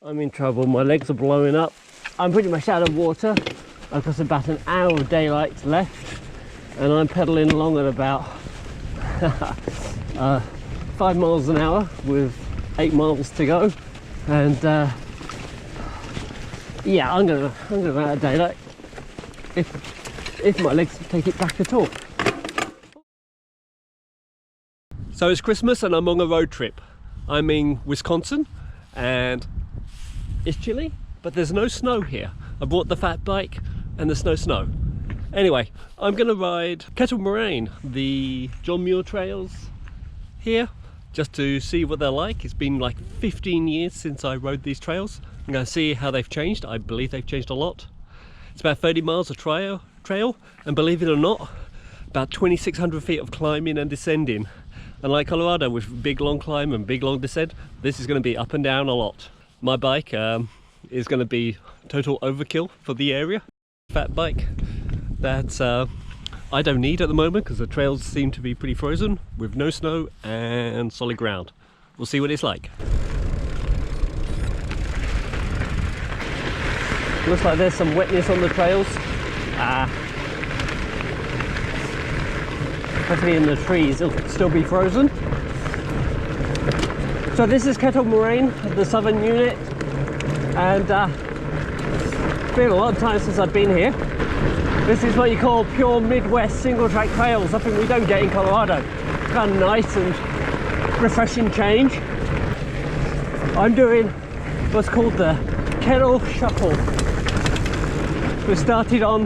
I'm in trouble, my legs are blowing up. I'm pretty much out of water. I've got about an hour of daylight left and I'm pedaling along at about 5 miles an hour with 8 miles to go. And yeah, I'm gonna run out of daylight if my legs take it back at all. So it's Christmas and I'm on a road trip. I'm in Wisconsin and it's chilly, but there's no snow here. I brought the fat bike and there's no snow. Anyway, I'm gonna ride Kettle Moraine, the John Muir trails here, just to see what they're like. It's been like 15 years since I rode these trails. I'm gonna see how they've changed. I believe they've changed a lot. It's about 30 miles of trail, and believe it or not, about 2,600 feet of climbing and descending. And like Colorado, with big long climb and big long descent, this is gonna be up and down a lot. My bike is gonna be total overkill for the area. Fat bike that I don't need at the moment because the trails seem to be pretty frozen with no snow and solid ground. We'll see what it's like. Looks like there's some wetness on the trails. Hopefully in the trees it'll still be frozen. So this is Kettle Moraine, the Southern Unit, and it's been a long time since I've been here. This is what you call pure Midwest single track trails, something we don't get in Colorado. It's kind of nice and refreshing change. I'm doing what's called the Kettle Shuffle. We started on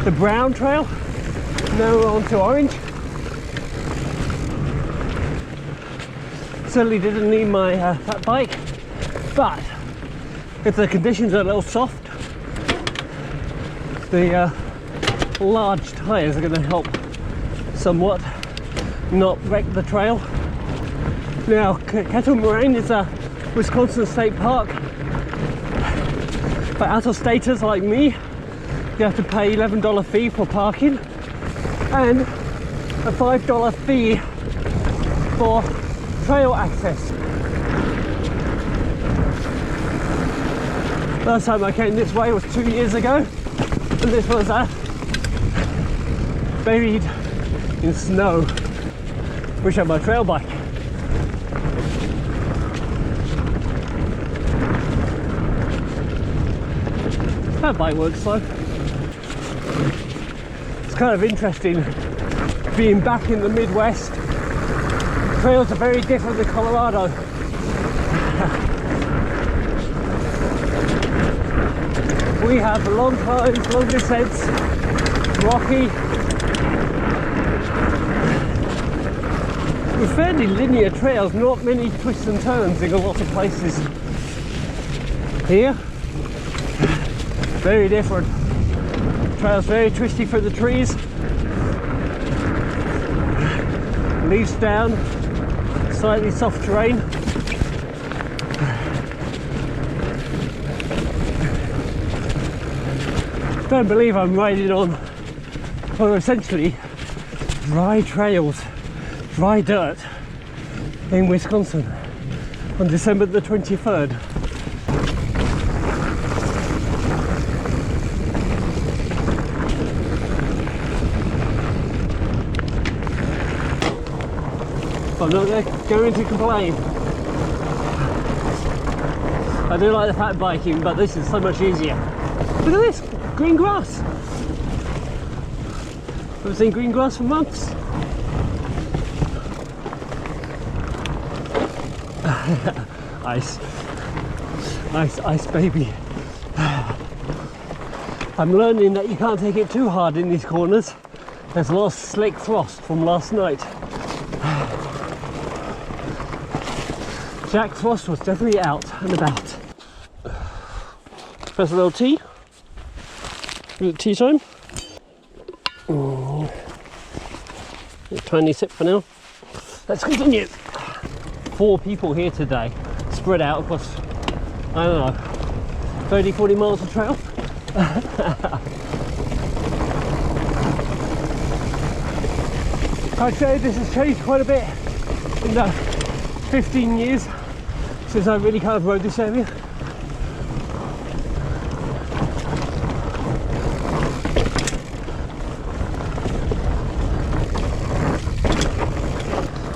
the brown trail, now we're on to orange. Certainly didn't need my fat bike, but if the conditions are a little soft, the large tyres are going to help somewhat not wreck the trail. Now, Kettle Moraine is a Wisconsin state park. For out-of-staters like me, you have to pay $11 fee for parking and a $5 fee for trail access. Last time I came this way was 2 years ago, and this was buried in snow. Wish I had my trail bike. That bike works slow. It's kind of interesting being back in the Midwest. Trails are very different than Colorado. We have long climbs, long descents, rocky, with fairly linear trails, not many twists and turns in a lot of places. Here, very different. Trails very twisty for the trees, leaves down, slightly soft terrain. Don't believe I'm riding on, well, essentially dry trails, dry dirt in Wisconsin on December the 23rd. I'm not going to complain. I do like the fat biking, but this is so much easier. Look at this, green grass. I've seen green grass for months. Ice, ice, ice baby. I'm learning that you can't take it too hard in these corners. There's a lot of slick frost from last night. Jack Frost was definitely out and about. Press a little tea. Tea time. Tiny sip for now. Let's continue. 4 people here today, spread out across, I don't know, 30-40 miles of trail. I'd say this has changed quite a bit in the 15 years since I really kind of rode this area.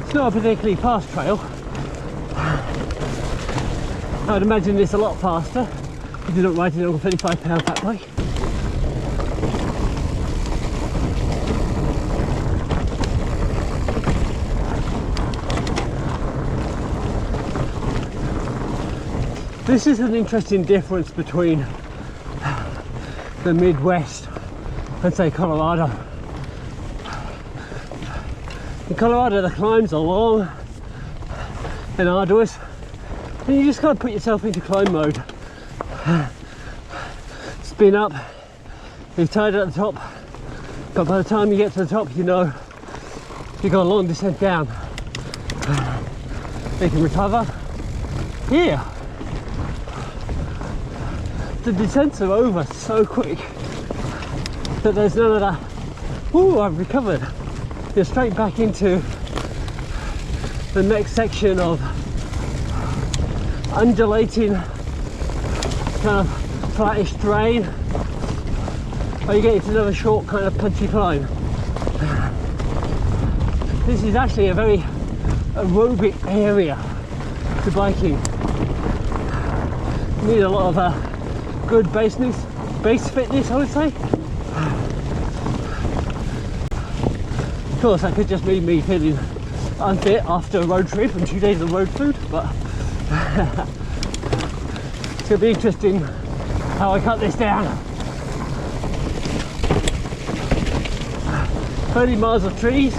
It's not a particularly fast trail. I'd imagine it's a lot faster if you're not riding on a 35-pound fat bike. This is an interesting difference between the Midwest and say Colorado. In Colorado the climbs are long and arduous, and you just gotta put yourself into climb mode. Spin up, you've tied it at the top, but by the time you get to the top, you know you've got a long descent down. You can recover. Here, the descents are over so quick that there's none of that, ooh, I've recovered. You're straight back into the next section of undulating, kind of flattish terrain, or you get into another short kind of punchy climb. This is actually a very aerobic area to biking. You need a lot of good base fitness, I would say. Of course, that could just mean me feeling unfit after a road trip and 2 days of road food, but it's going to be interesting how I cut this down. 30 miles of trees.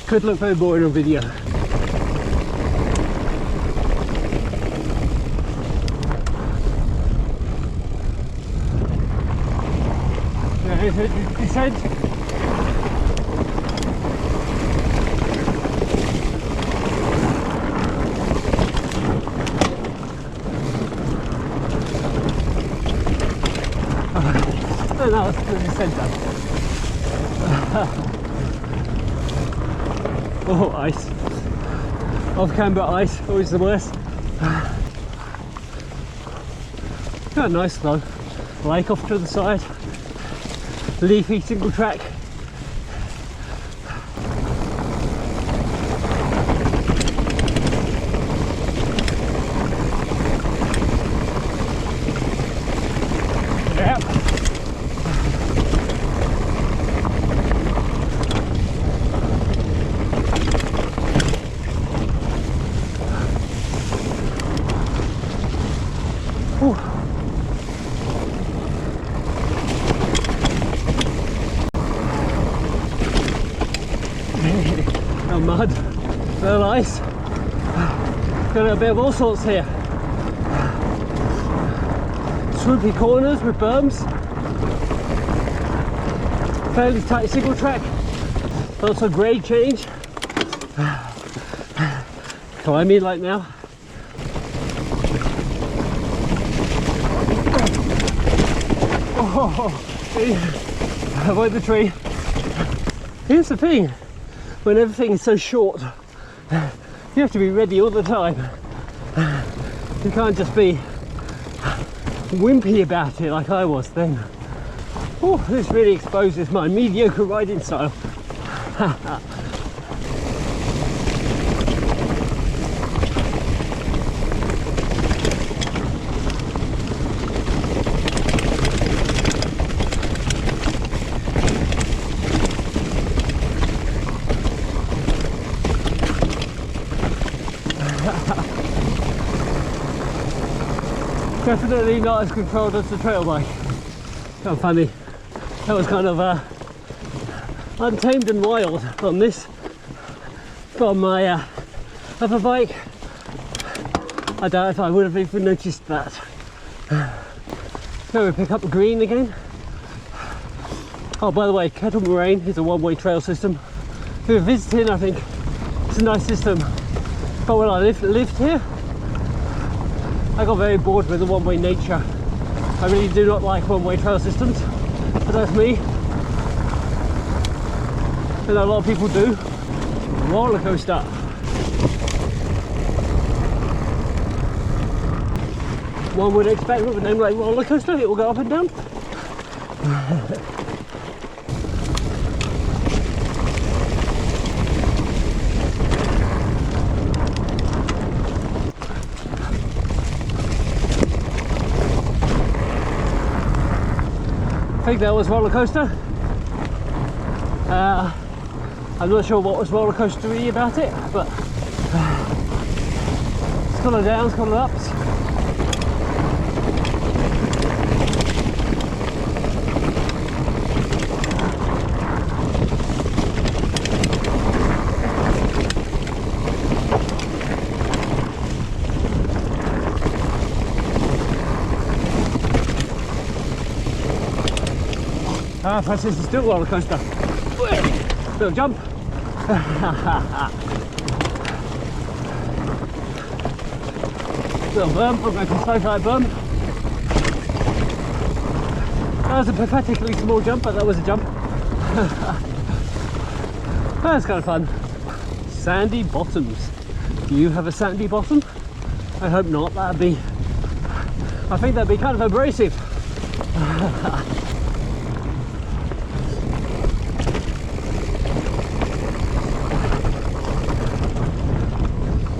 Could look very boring on video. Is it descent? Oh, no, it's the descent. Oh, ice. Off-camber ice, always the worst. Got a nice though. Lake off to the side. Leafy single track. Yep. No mud, no ice. Got a bit of all sorts here. Swoopy corners with berms. Fairly tight single track. Lots of grade change. Climbing like now. Oh, avoid the tree. Here's the thing. When everything is so short, you have to be ready all the time. You can't just be wimpy about it like I was then. Oh, this really exposes my mediocre riding style. Definitely not as controlled as the trail bike. Kind of funny. That was kind of untamed and wild on this. From my other bike, I doubt if I would have even noticed that. So we pick up the green again. Oh, by the way, Kettle Moraine is a one-way trail system. If you're visiting, I think it's a nice system. But when I lived here, I got very bored with the one-way nature. I really do not like one-way trail systems, but that's me. And a lot of people do. roller coaster. One would expect with a name like roller coaster, it will go up and down. I think that was roller coaster. I'm not sure what was roller coastery about it, but it's got a downs, got a ups. Perhaps this is still a roller coaster. Little jump. Little berm, I'm going to slow side berm. That was a pathetically small jump, but that was a jump. That's kind of fun. Sandy bottoms. Do you have a sandy bottom? I hope not. I think that'd be kind of abrasive.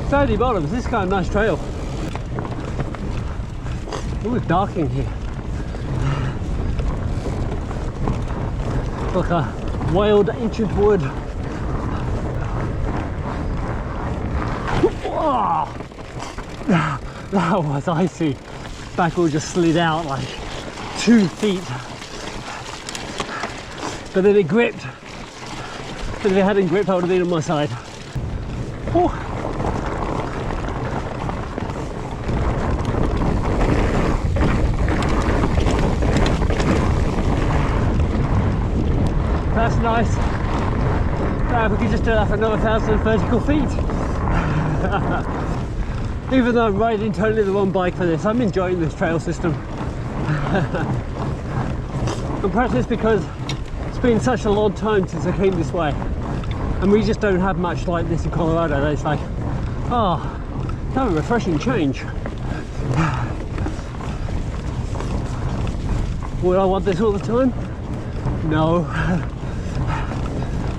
Sandy bottoms, this is kind of nice trail. Ooh, it's dark in here. Like a wild ancient wood. Oh, that was icy. Back all just slid out like 2 feet. But then it gripped. But if it hadn't gripped, I would have been on my side. Oh. That's nice. We could just do that for another 1,000 vertical feet. Even though I'm riding totally the wrong bike for this, I'm enjoying this trail system. And perhaps it's because it's been such a long time since I came this way, and we just don't have much like this in Colorado. It's like, oh, have a refreshing change. Would I want this all the time? No.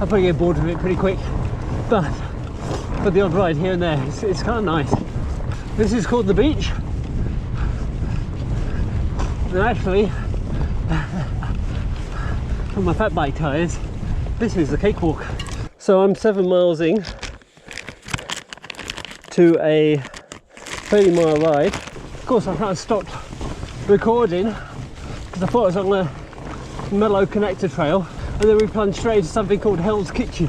I'll probably get bored of it pretty quick, but for the odd ride here and there, it's kind of nice. This is called the beach, and actually, on my fat bike tyres, this is the cakewalk. So I'm 7 miles in to a 30-mile ride. Of course, I kind of stopped recording because I thought I was on a mellow connector trail, and then we plunged straight into something called Hell's Kitchen,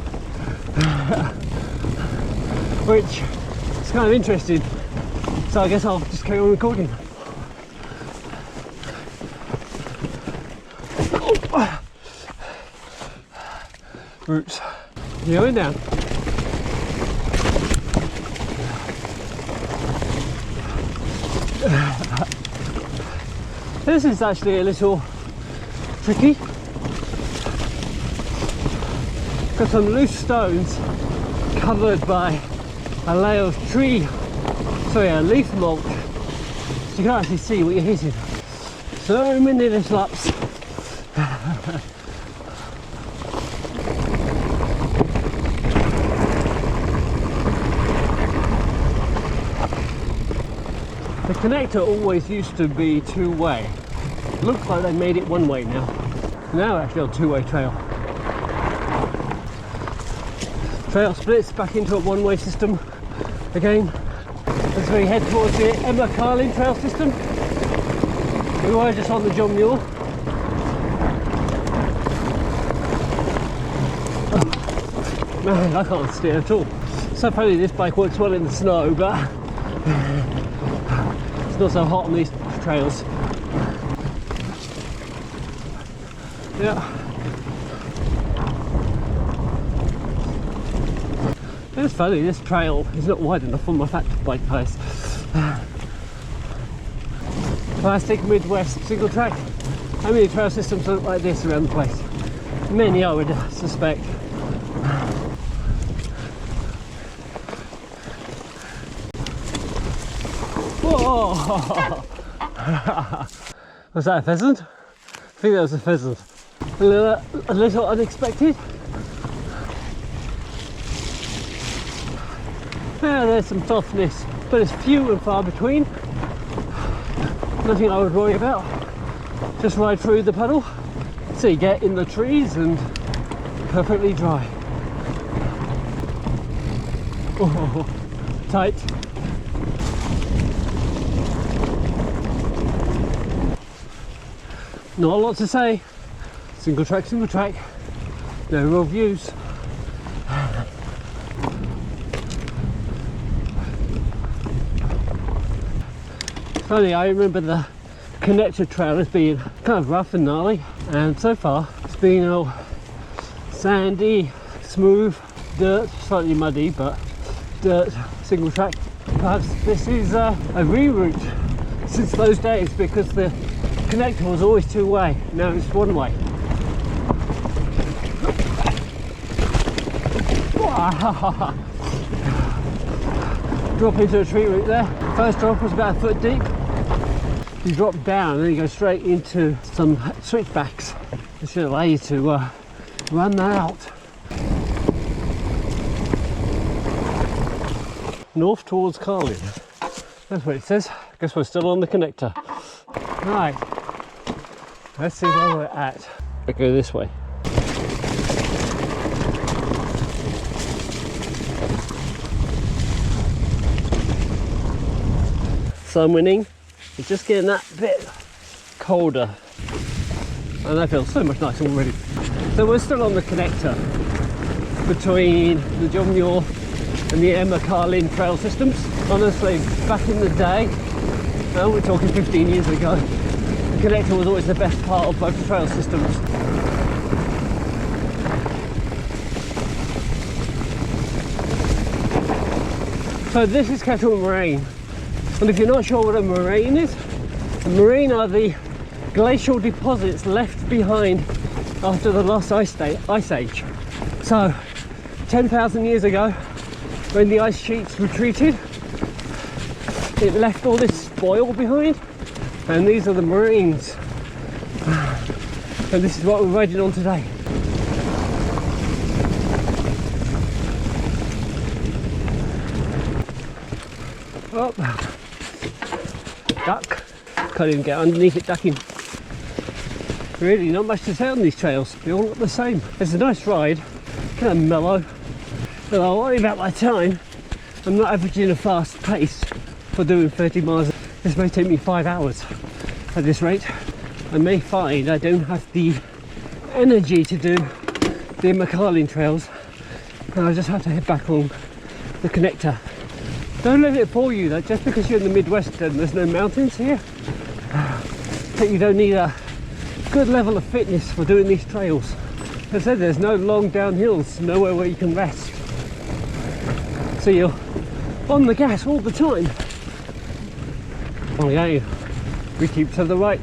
which is kind of interesting. So I guess I'll just carry on recording. Oh. Roots. You're going down. This is actually a little tricky. Got some loose stones covered by a layer of a leaf mulch, so you can actually see what you're hitting. So many little ups. The connector always used to be 2-way. Looks like they made it 1-way now. Now actually a 2-way trail. Trail splits back into a 1-way system again as we head towards the Carlin trail system. We were just on the John Muir. Oh, man, I can't steer at all. So apparently this bike works well in the snow, but it's not so hot on these trails. Yeah. It's funny, this trail is not wide enough on my fat bike tyres. Plastic Midwest single track. How many trail systems look like this around the place? Many, I would suspect. Oh! Was that a pheasant? I think that was a pheasant. A little unexpected. Yeah, there's some toughness, but it's few and far between. Nothing I would worry about. Just ride through the puddle, so you get in the trees and perfectly dry. Oh, tight. Not a lot to say. Single track, no real views. Funny, I remember the connector trail as being kind of rough and gnarly, and so far it's been all sandy, smooth, dirt, slightly muddy, but dirt, single track. Perhaps this is a reroute since those days, because the connector was always two-way, now it's one-way. Drop into a tree root there. First drop was about a foot deep. You drop down and then you go straight into some switchbacks. This should allow you to run that out. North towards Carlin. That's what it says. Guess we're still on the connector. Right. Let's see where we're at. I go this way. Sun winning. It's just getting that bit colder, and I feel so much nicer already. So we're still on the connector between the John Muir and the Emma Carlin trail systems. Honestly, back in the day, we're talking 15 years ago, the connector was always the best part of both trail systems. So this is Kettle Moraine. And if you're not sure what a moraine is, a moraine are the glacial deposits left behind after the last ice age. So 10,000 years ago, when the ice sheets retreated, it left all this spoil behind, and these are the moraines. And this is what we're riding on today. Oh. Duck. Can't even get underneath it ducking. Really not much to say on these trails, they all look the same. It's a nice ride, kind of mellow, but I'll worry about my time. I'm not averaging a fast pace for doing 30 miles. This may take me 5 hours at this rate. I may find I don't have the energy to do the Carlin trails, and I just have to head back on the connector. Don't let it fool you that just because you're in the Midwest and there's no mountains here, that you don't need a good level of fitness for doing these trails. As I said, there's no long downhills, nowhere where you can rest. So you're on the gas all the time. Again, we keep to the right.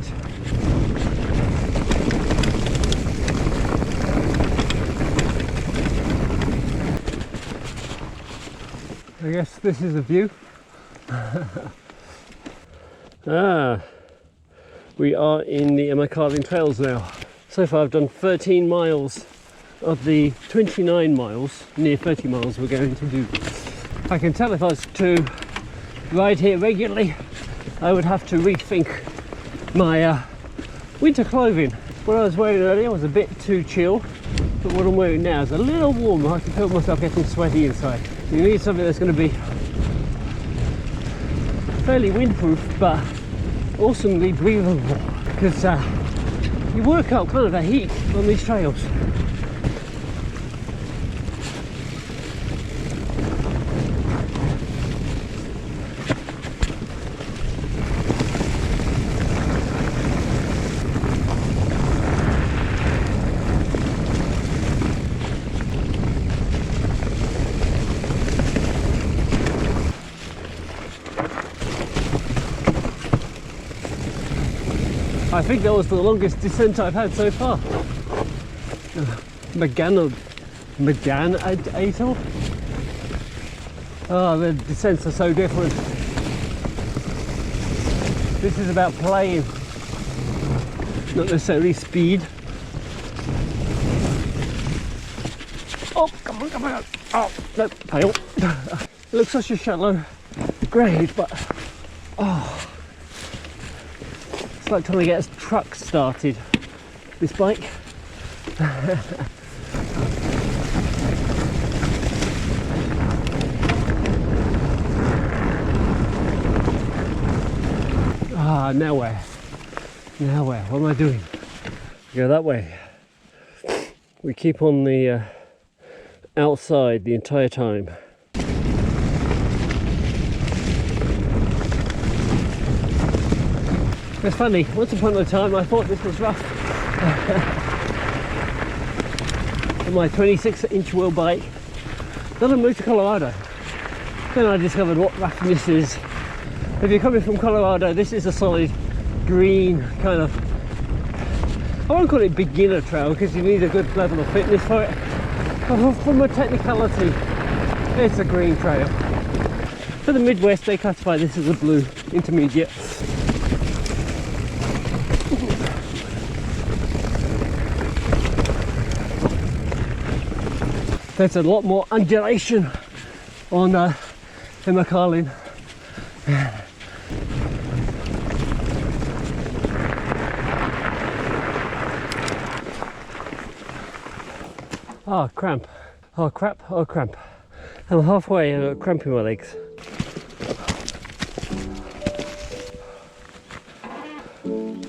I guess this is a view. We are in the Carlin trails now. So far I've done 13 miles of the 29 miles, near 30 miles we're going to do. I can tell if I was to ride here regularly, I would have to rethink my winter clothing. What I was wearing earlier was a bit too chill, but what I'm wearing now is a little warmer. I can feel myself getting sweaty inside. You need something that's going to be fairly windproof but awesomely breathable, because you work out kind of the heat on these trails. I think that was the longest descent I've had so far. Maganator. Oh, the descents are so different. This is about playing, not necessarily speed. Oh, come on, come on. Oh, no, fail. It looks such a shallow grade, but oh, it's like trying to get a truck started, this bike. Ah, now where? Now where? What am I doing? Go that way. We keep on the outside the entire time. It's funny, once upon a time I thought this was rough. On my 26-inch wheel bike. Then I moved to Colorado. Then I discovered what roughness is. If you're coming from Colorado, this is a solid green kind of, I won't call it beginner trail because you need a good level of fitness for it. But from a technicality, it's a green trail. For the Midwest, they classify this as a blue intermediate. There's a lot more undulation on in the Carlin. Oh, cramp. Oh, crap. Oh, cramp. I'm halfway and I'm cramping my legs. I'm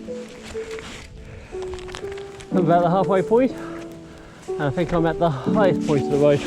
about the halfway point, and I think I'm at the highest point of the road.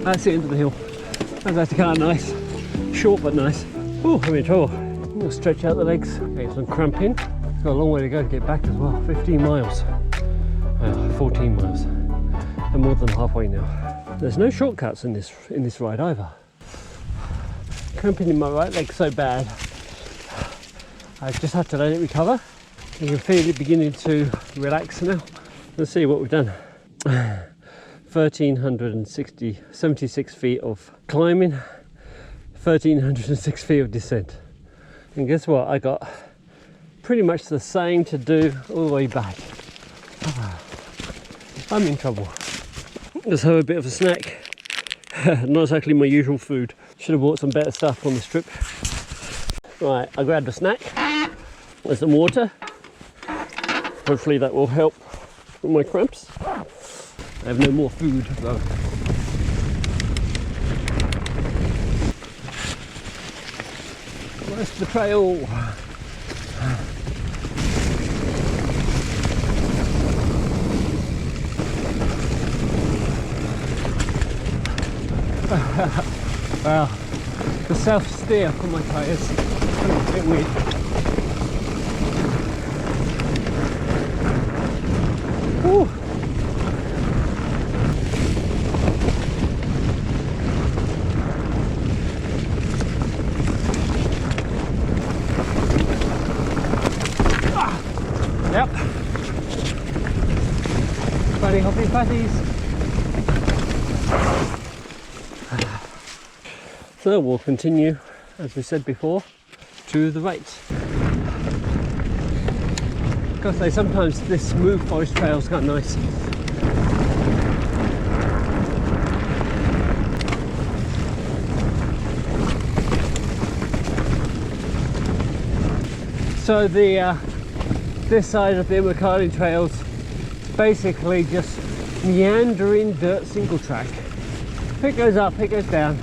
That's the end of the hill. That's actually kind of nice. Short but nice. Oh, I'm in trouble. I'm going to stretch out the legs. Get some cramping. Got a long way to go to get back as well. 15 miles. 14 miles. I'm more than halfway now. There's no shortcuts in this ride either. Cramping in my right leg so bad. I just have to let it recover. You can feel it beginning to relax now. Let's see what we've done. 1,376 feet of climbing, 1,306 feet of descent. And guess what? I got pretty much the same to do all the way back. I'm in trouble. Let's have a bit of a snack. Not exactly my usual food. Should have bought some better stuff on this trip. Right, I grabbed a snack. There's some water. Hopefully that will help with my cramps. I have no more food though. Where's the trail? Well, the self-steer for my tyres. A bit weird. Woo. Yep. hoppy hoppy fatties. So we'll continue, as we said before, to the right. Gotta say, sometimes this smooth forest trail is quite nice. So this side of the Motobecane trails is basically just meandering dirt single track. It goes up, it goes down.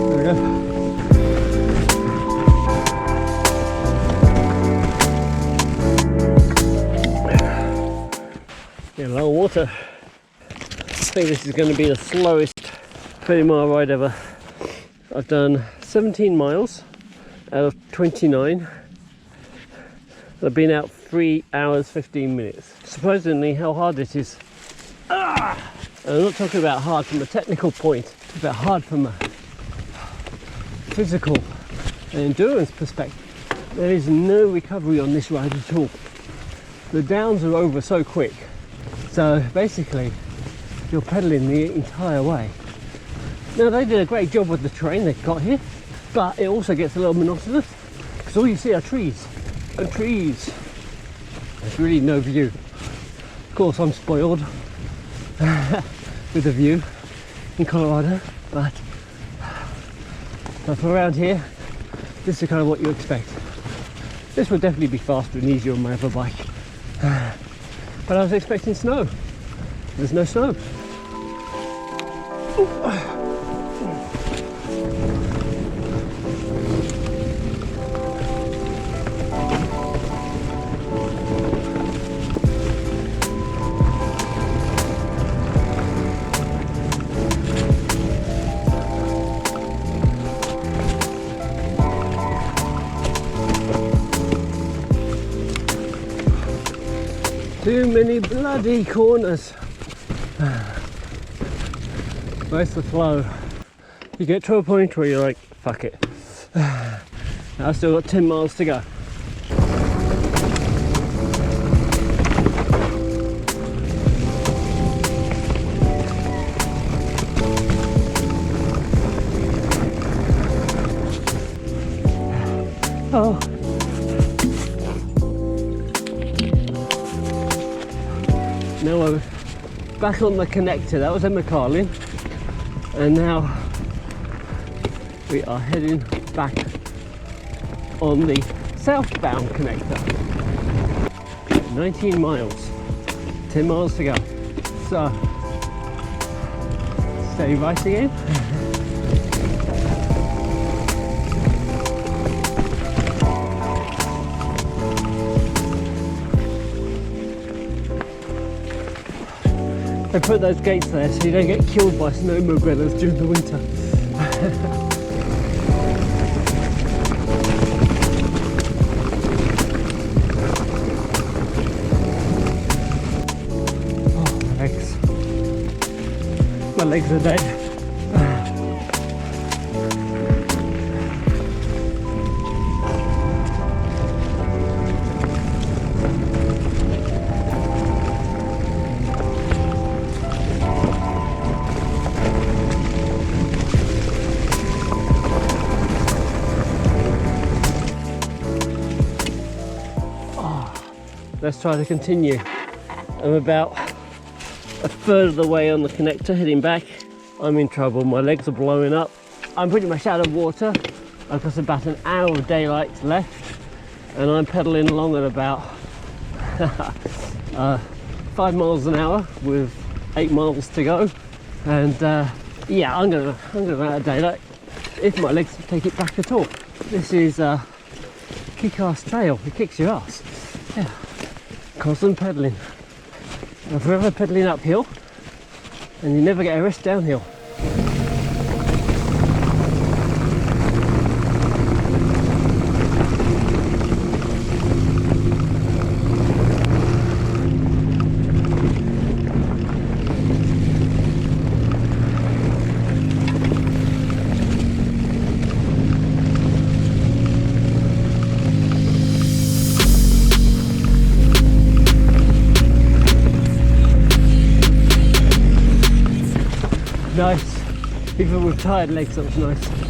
There we go. Yeah, low water. I think this is going to be the slowest 30-mile ride ever. I've done 17 miles out of 29. I've been out 3 hours 15 minutes. Surprisingly how hard it is. And I'm not talking about hard from a technical point, it's about hard from a physical and endurance perspective. There is no recovery on this ride at all. The downs are over so quick. So basically, you're pedaling the entire way. Now they did a great job with the terrain they got here, but it also gets a little monotonous because all you see are trees and trees. There's really no view. Of course, I'm spoiled with the view in Colorado, but for around here, this is kind of what you expect. This would definitely be faster and easier on my other bike. But I was expecting snow. There's no snow. Too many bloody corners. Where's the flow? You get to a point where you're like, fuck it. I've still got 10 miles to go. Oh. Now we're back on the connector. That was Emma Carlin, and now we are heading back on the southbound connector. 19 miles, 10 miles to go. So stay right again. They put those gates there so you don't get killed by snowmobilers during the winter. Oh, my legs. My legs are dead. Let's try to continue. I'm about a third of the way on the connector heading back. I'm in trouble, my legs are blowing up. I'm pretty much out of water. I've got about an hour of daylight left and I'm pedaling along at about 5 miles an hour with 8 miles to go. And yeah, I'm gonna run out of daylight if my legs take it back at all. This is a kick-ass trail, it kicks your ass. Yeah. Constant pedaling. I'm forever pedaling uphill and you never get a rest downhill. nice. Even with tired legs, that was nice.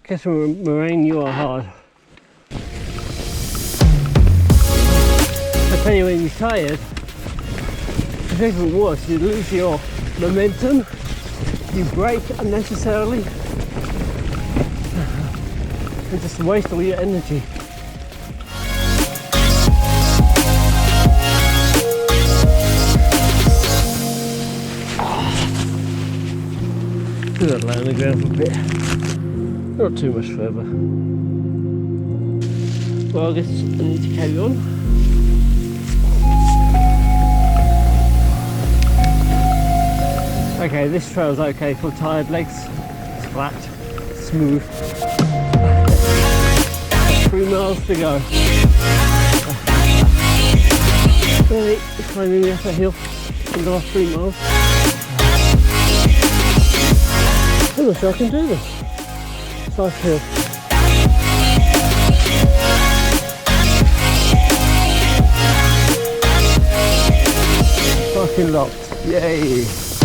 Kettle Moraine, you are hard. I tell you, when you're tired, it's even worse. You lose your momentum, you brake unnecessarily, and just waste all your energy. Do that lay on the ground for a bit. Not too much further. Well, I guess I need to carry on. Okay, this trail's okay for tired legs. It's flat, smooth. 3 miles to go. Really climbing the upper hill in the last 3 miles. I'm not sure I can do this. Nice hill. Fucking locked. Yay.